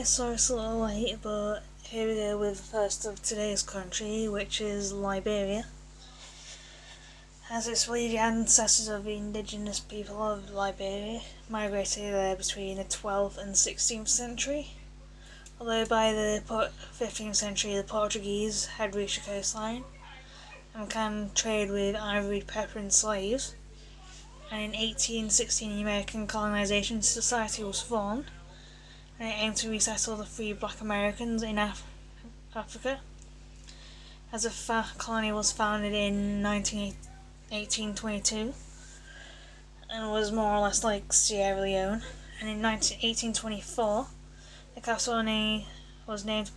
Hi, sorry it's a little late, but here we go with the first of today's country, which is Liberia. As it's believed the ancestors of the indigenous people of Liberia migrated there between the 12th and 16th century, although by the 15th century the Portuguese had reached the coastline and began trade with ivory, pepper and slaves, and in 1816 the American Colonization Society was formed, and it aimed to resettle the free black Americans in Africa, as the colony was founded in 1822 and was more or less like Sierra Leone. And in 1824, the capital was named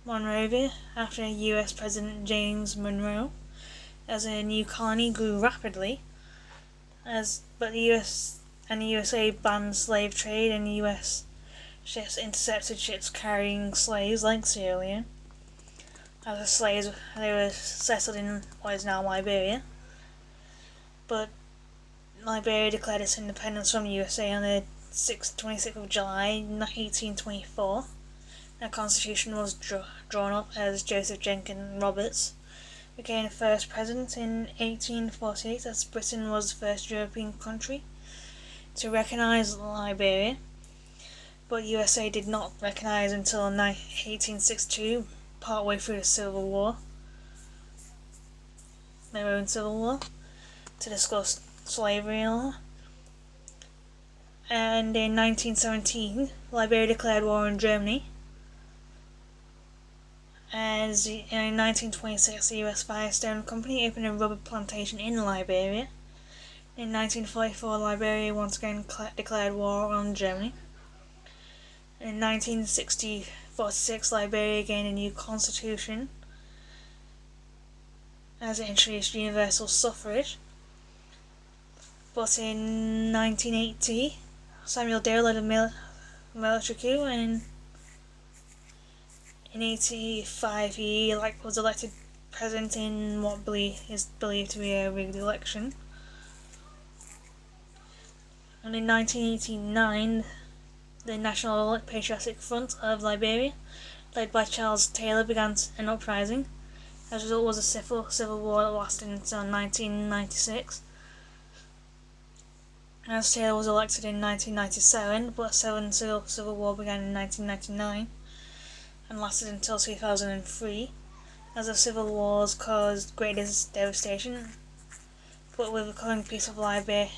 Monrovia after US President James Monroe, as a new colony grew rapidly. But the USA banned slave trade, and the US ships intercepted ships carrying slaves like Sierra Leone. As the slaves, they were settled in what is now Liberia. But Liberia declared its independence from the USA on the 26th of July 1824. A constitution was drawn up as Joseph Jenkins Roberts became the first president in 1848, as Britain was the first European country to recognise Liberia, but USA did not recognise until 1862, partway through the Civil War, their own Civil War, to discuss slavery and all. And in 1917, Liberia declared war on Germany. As in 1926, the US Firestone Company opened a rubber plantation in Liberia. In 1944, Liberia once again declared war on Germany. In 1946, Liberia gained a new constitution as it introduced universal suffrage. But in 1980, Samuel Dale led a military coup, and in 1985 he was elected president in what is believed to be a rigged election. And in 1989, the National Patriotic Front of Liberia, led by Charles Taylor, began an uprising. As a result was a civil war that lasted until 1996. As Taylor was elected in 1997, but a civil war began in 1999 and lasted until 2003, as the civil wars caused great devastation. But with the coming peace of Liberia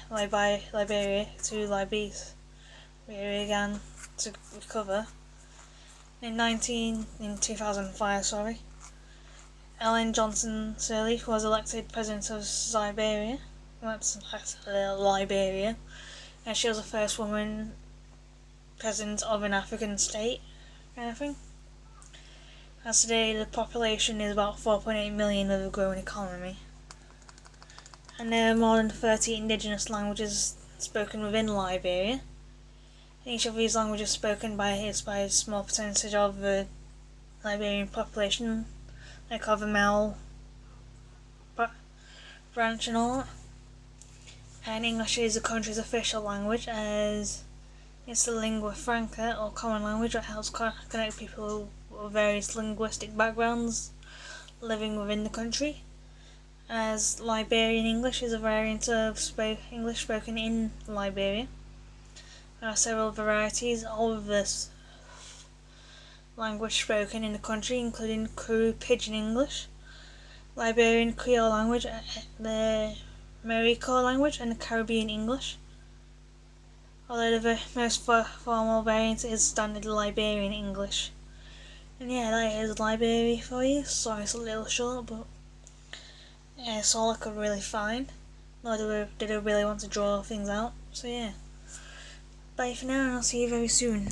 began to recover. In 2005, Ellen Johnson Sirleaf was elected president of Liberia, and she was the first woman president of an African state, kind of thing. As today, the population is about 4.8 million with a growing economy. And there are more than 30 indigenous languages spoken within Liberia. Each of these languages spoken by a small percentage of the Liberian population, like of the Mal branch and all that. And English is the country's official language, as it's the lingua franca, or common language, that helps connect people with various linguistic backgrounds living within the country. As Liberian English is a variant of English spoken in Liberia. There are several varieties of this language spoken in the country, including Kru Pidgin English, Liberian Creole language, the Marico language, and the Caribbean English. Although the most formal variant is standard Liberian English. And yeah, that is Liberia for you. Sorry it's a little short, but yeah, it's all I could really find. Nor did I really want to draw things out. So yeah. Bye for now, and I'll see you very soon.